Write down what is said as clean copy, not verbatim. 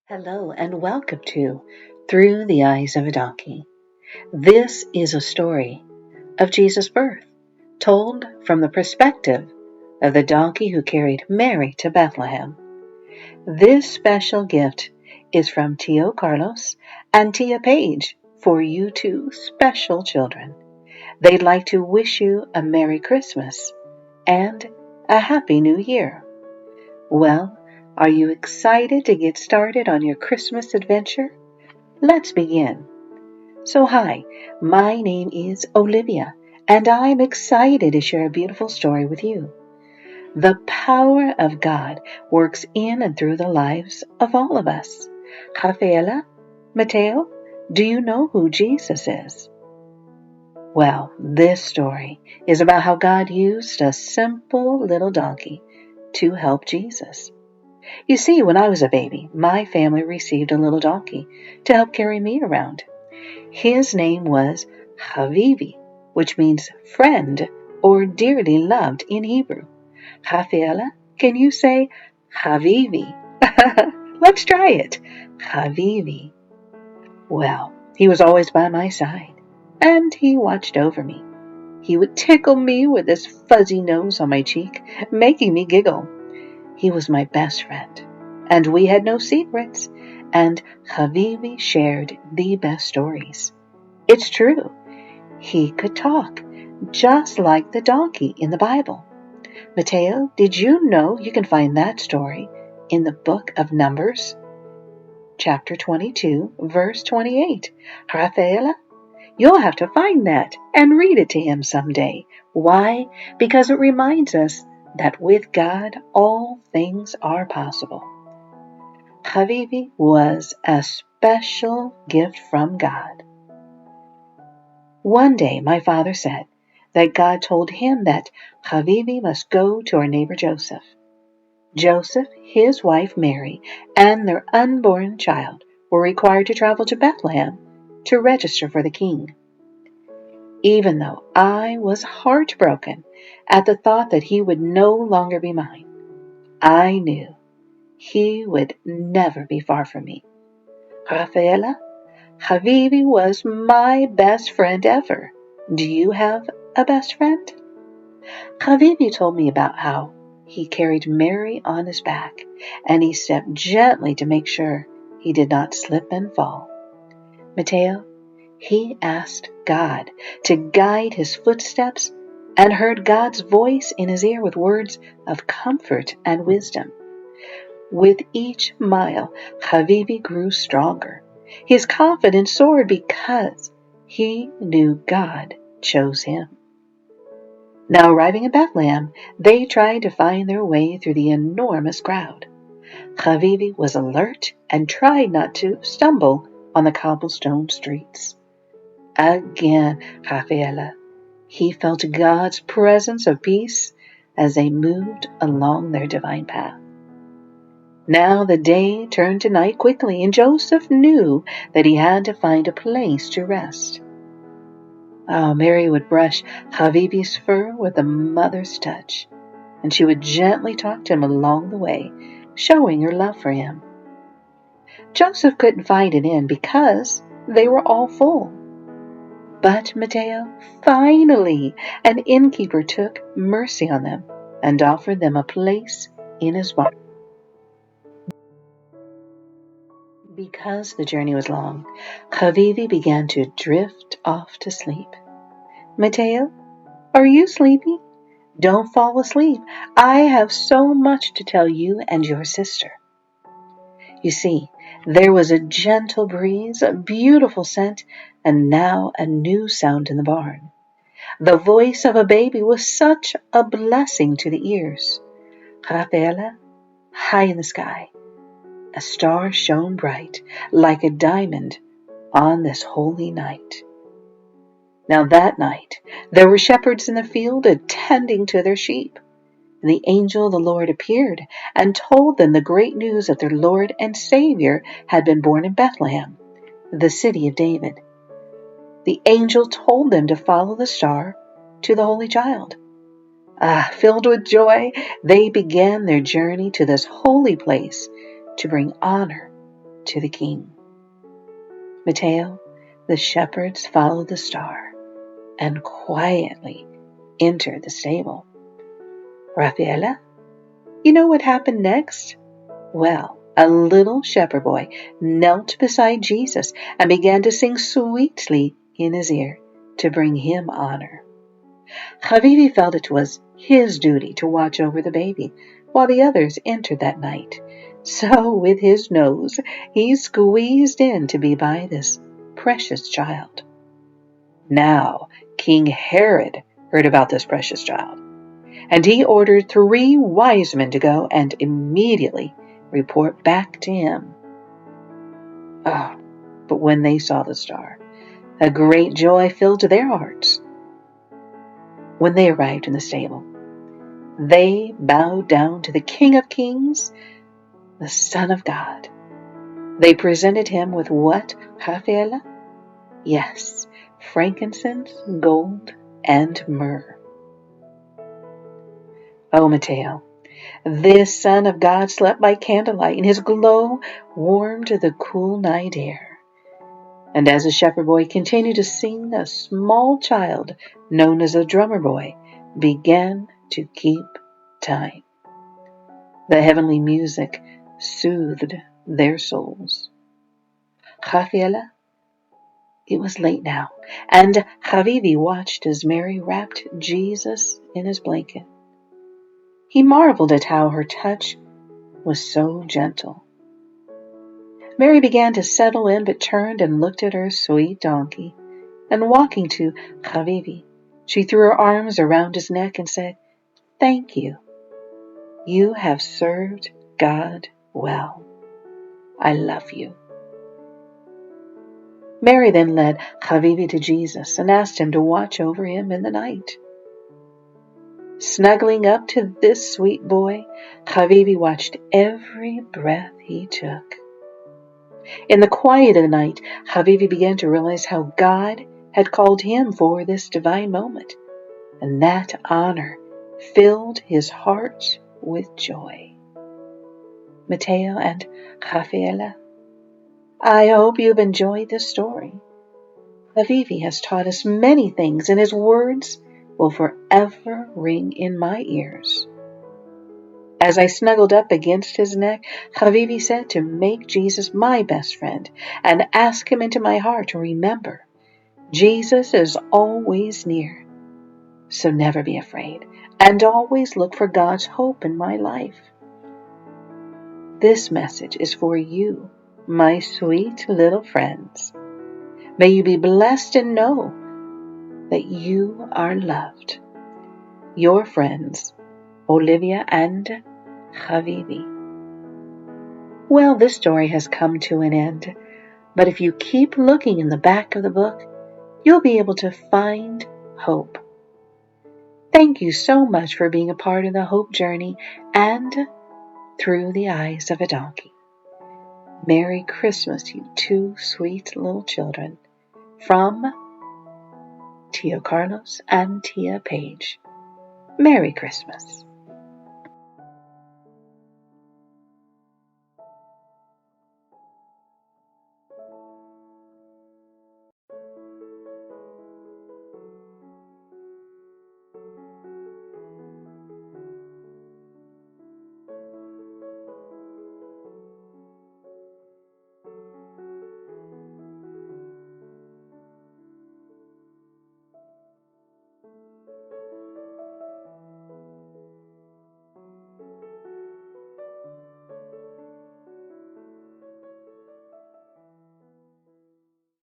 Hello and welcome to Through the Eyes of a Donkey. This is a story of Jesus' birth, told from the perspective of the donkey who carried Mary to Bethlehem. This special gift is from Tio Carlos and Tia Paige for you two special children. They'd like to wish you a Merry Christmas and a Happy New Year. Well, are you excited to get started on your Christmas adventure? Let's begin. So hi, my name is Olivia, and I'm excited to share a beautiful story with you. The power of God works in and through the lives of all of us. Rafaella, Matteo, do you know who Jesus is? Well, this story is about how God used a simple little donkey to help Jesus. You see, when I was a baby, my family received a little donkey to help carry me around. His name was Havivi, which means friend or dearly loved in Hebrew. Rafaela, can you say Havivi? Let's try it. Havivi. Well, he was always by my side, and he watched over me. He would tickle me with his fuzzy nose on my cheek, making me giggle. He was my best friend, and we had no secrets, and Havivi shared the best stories. It's true, he could talk, just like the donkey in the Bible. Matteo, did you know you can find that story in the book of Numbers, chapter 22, verse 28? Rafaela, you'll have to find that and read it to him someday. Why? Because it reminds us that with God all things are possible. Havivi was a special gift from God. One day my father said that God told him that Havivi must go to our neighbor Joseph. Joseph, his wife Mary, and their unborn child were required to travel to Bethlehem to register for the king. Even though I was heartbroken at the thought that he would no longer be mine, I knew he would never be far from me. Rafaela, Havivi was my best friend ever. Do you have a best friend? Havivi told me about how he carried Mary on his back, and he stepped gently to make sure he did not slip and fall. Matteo, he asked God to guide his footsteps and heard God's voice in his ear with words of comfort and wisdom. With each mile, Havivi grew stronger. His confidence soared because he knew God chose him. Now arriving in Bethlehem, they tried to find their way through the enormous crowd. Havivi was alert and tried not to stumble on the cobblestone streets. Again, Rafaela, he felt God's presence of peace as they moved along their divine path. Now the day turned to night quickly, and Joseph knew that he had to find a place to rest. Mary would brush Havivi's fur with a mother's touch, and she would gently talk to him along the way, showing her love for him. Joseph couldn't find an inn because they were all full. But Matteo, finally, an innkeeper took mercy on them and offered them a place in his barn. Because the journey was long, Havivi began to drift off to sleep. Matteo, are you sleepy? Don't fall asleep. I have so much to tell you and your sister. You see, there was a gentle breeze, a beautiful scent, and now a new sound in the barn. The voice of a baby was such a blessing to the ears. Rafaela, high in the sky, a star shone bright like a diamond on this holy night. Now that night there were shepherds in the field attending to their sheep. And the angel of the Lord appeared and told them the great news that their Lord and Savior had been born in Bethlehem, the city of David. The angel told them to follow the star to the Holy Child. Filled with joy, they began their journey to this holy place to bring honor to the king. Matteo, the shepherds followed the star and quietly entered the stable. Rafaella, you know what happened next? Well, a little shepherd boy knelt beside Jesus and began to sing sweetly in his ear to bring him honor. Habibi felt it was his duty to watch over the baby while the others entered that night. So with his nose, he squeezed in to be by this precious child. Now, King Herod heard about this precious child, and he ordered 3 wise men to go and immediately report back to him. Oh, but when they saw the star, a great joy filled their hearts. When they arrived in the stable, they bowed down to the King of Kings, the Son of God. They presented him with what, Rafaella? Yes, frankincense, gold, and myrrh. Oh, Matteo, this Son of God slept by candlelight, and his glow warmed the cool night air. And as the shepherd boy continued to sing, a small child, known as a drummer boy, began to keep time. The heavenly music soothed their souls. Rafaella, it was late now, and Habibi watched as Mary wrapped Jesus in his blanket. He marveled at how her touch was so gentle. Mary began to settle in, but turned and looked at her sweet donkey, and walking to Habibi, she threw her arms around his neck and said, "Thank you. You have served God well. I love you." Mary then led Habibi to Jesus and asked him to watch over him in the night. Snuggling up to this sweet boy, Habibi watched every breath he took. In the quiet of the night, Habibi began to realize how God had called him for this divine moment, and that honor filled his heart with joy. Matteo and Rafaella, I hope you've enjoyed this story. Habibi has taught us many things, and his words will forever ring in my ears. As I snuggled up against his neck, Habibi said to make Jesus my best friend and ask him into my heart to remember Jesus is always near. So never be afraid and always look for God's hope in my life. This message is for you, my sweet little friends. May you be blessed and know that you are loved. Your friends, Olivia and Habibi. Well, this story has come to an end, but if you keep looking in the back of the book, you'll be able to find hope. Thank you so much for being a part of the hope journey and through the eyes of a donkey. Merry Christmas, you 2 sweet little children. From Tio Carlos and Tia Paige. Merry Christmas.